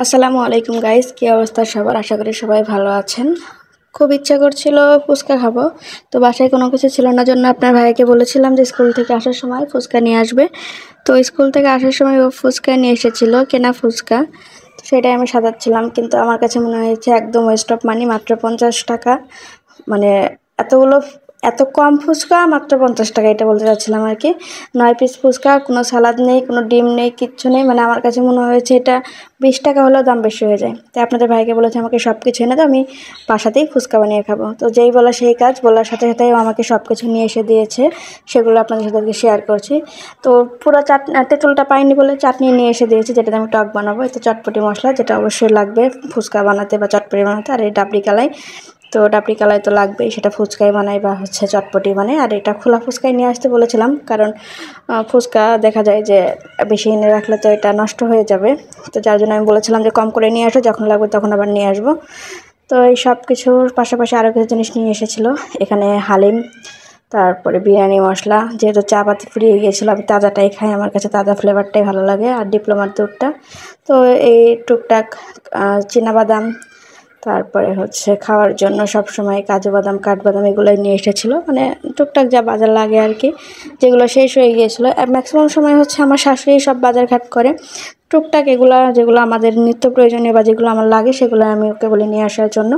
আসসালামু আলাইকুম গাইস, কি অবস্থা সবার? আশা করি সবাই ভালো আছেন। খুব ইচ্ছা করছিল ফুচকা খাবো, তো বাসায় কোনো কিছু ছিল না জন্য আপনার ভাইকে বলেছিলাম যে স্কুল থেকে আসার সময় ফুচকা নিয়ে আসবে। তো স্কুল থেকে আসার সময় ও ফুচকা নিয়ে এসেছিল, কেনা ফুচকা। তো সেটাই আমি সাজাচ্ছিলাম, কিন্তু আমার কাছে মনে হয়েছে একদম ওয়েস্ট অফ মানি। মাত্র 50 টাকা, মানে এতগুলো এত কম ফুচকা মাত্র 50 টাকা, এটা বলতে চাচ্ছিলাম আর কি। 9 পিস ফুচকা, কোনো সালাদ নেই, কোনো ডিম নেই, কিচ্ছু নেই। মানে আমার কাছে মনে হয়েছে এটা 20 টাকা হলেও দাম বেশি হয়ে যায়। তাই আপনাদের ভাইকে বলেছে আমাকে সব কিছু এনে দাও, আমি বাসাতেই ফুচকা বানিয়ে খাবো। তো যেই বলা সেই কাজ, বলার সাথে সাথে আমাকে সব কিছু নিয়ে এসে দিয়েছে। সেগুলো আপনাদের সাথে শেয়ার করছি। তো পুরো তেঁতুলটা পাইনি বলে চাটনি নিয়ে এসে দিয়েছে, যেটাতে আমি টক বানাবো। এতে চটপটি মশলা, যেটা অবশ্যই লাগবে ফুচকা বানাতে বা চটপটি বানাতে। আর এই ডাবরি কালাই, তো ডাবরি কালাই তো লাগবেই, সেটা ফুচকাই বানাই বা চটপটি বানাই। আর এটা খোলা ফুচকাই নিয়ে আসতে বলেছিলাম, কারণ ফুচকা দেখা যায় যে বেশি এনে রাখলে তো এটা নষ্ট হয়ে যাবে। তো যার জন্য আমি বলেছিলাম যে কম করে নিয়ে আসো, যখন লাগবে তখন আবার নিয়ে আসবো। তো এই সব কিছুর পাশাপাশি আরও কিছু জিনিস নিয়ে এসেছিলো। এখানে হালিম, তারপরে বিরিয়ানি মশলা। যেহেতু চা পাতি ফুরিয়ে গিয়েছিলো, আমি তাজাটাই খাই, আমার কাছে তাজা ফ্লেভারটাই ভালো লাগে। আর ডিপ্লোমার দুধটা। তো এই টুকটাক চীনাবাদাম, তারপরে খাওয়ার জন্য সবসময় কাজু বাদাম, কাঠবাদাম এগুলোই নিয়ে এসেছিলো। মানে টুকটাক যা বাজার লাগে আর কি, যেগুলো শেষ হয়ে গিয়েছিলো। ম্যাক্সিমাম সময় আমার শাশুড়ি সব বাজার ঘাট করে। টুকটাক যেগুলো আমাদের নিত্য প্রয়োজনীয় বা যেগুলো আমার লাগে, সেগুলো আমি ওকে বলে নিয়ে আসার জন্য।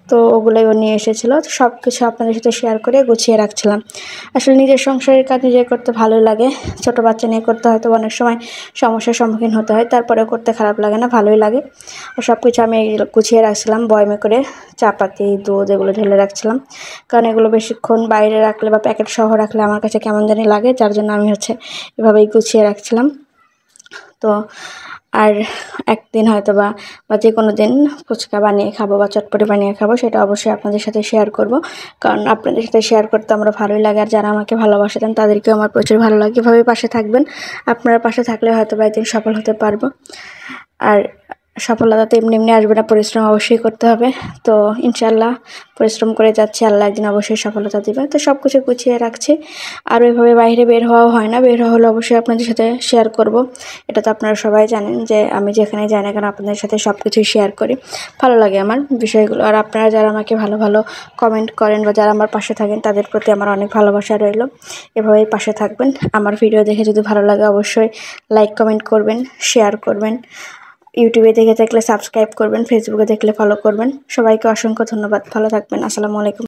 তো ওগুলোই ও নিয়ে এসেছিলো। তো সব কিছু আপনাদের সাথে শেয়ার করে গুছিয়ে রাখছিলাম। আসলে নিজের সংসারের কাজ নিজে করতে ভালোই লাগে। ছোটো বাচ্চা নিয়ে করতে হয়তো অনেক সময় সমস্যার সম্মুখীন হতে হয়, তারপরেও করতে খারাপ লাগে না, ভালোই লাগে। আর সব কিছু আমি গুছিয়ে রাখছিলাম বয়মে করে, চাপাতি, দুধ এগুলো ঢেলে রাখছিলাম। কারণ এগুলো বেশিক্ষণ বাইরে রাখলে বা প্যাকেট সহ রাখলে আমার কাছে কেমন জানি লাগে, যার জন্য আমি এভাবেই গুছিয়ে রাখছিলাম। তো আর একদিন হয়তো বা যে কোনো দিন ফুচকা বানিয়ে খাবো বা চটপটি বানিয়ে খাবো, সেটা অবশ্যই আপনাদের সাথে শেয়ার করব। কারণ আপনাদের সাথে শেয়ার করতে আমার ভালোই লাগে। আর যারা আমাকে ভালোবাসে দেন তাদেরকেও আমার প্রচুর ভালো লাগে। এভাবেই পাশে থাকবেন, আপনারা পাশে থাকলে হয়তো বা একদিন সফল হতে পারবো। আর সফলতা তো এমনি এমনি আসবে না, পরিশ্রম অবশ্যই করতে হবে। তো ইনশাল্লাহ পরিশ্রম করে যাচ্ছি, আল্লাহ একদিন অবশ্যই সফলতা দেবে। তো সব কিছু গুছিয়ে রাখছি। আর ওইভাবে বাইরে বের হওয়াও হয় না, বের হওয়া হলে অবশ্যই আপনাদের সাথে শেয়ার করব। এটা তো আপনারা সবাই জানেন যে আমি যেখানে যাই না কেন আপনাদের সাথে সব কিছুই শেয়ার করি। ভালো লাগে আমার বিষয়গুলো। আর আপনারা যারা আমাকে ভালো ভালো কমেন্ট করেন বা যারা আমার পাশে থাকেন, তাদের প্রতি আমার অনেক ভালোবাসা রইল। এভাবেই পাশে থাকবেন। আমার ভিডিও দেখে যদি ভালো লাগে অবশ্যই লাইক কমেন্ট করবেন, শেয়ার করবেন। ইউটিউবে দেখে থাকলে সাবস্ক্রাইব করবেন, ফেসবুকে দেখলে ফলো করবেন। সবাইকে অসংখ্য ধন্যবাদ। ভালো থাকবেন। আসসালামু আলাইকুম।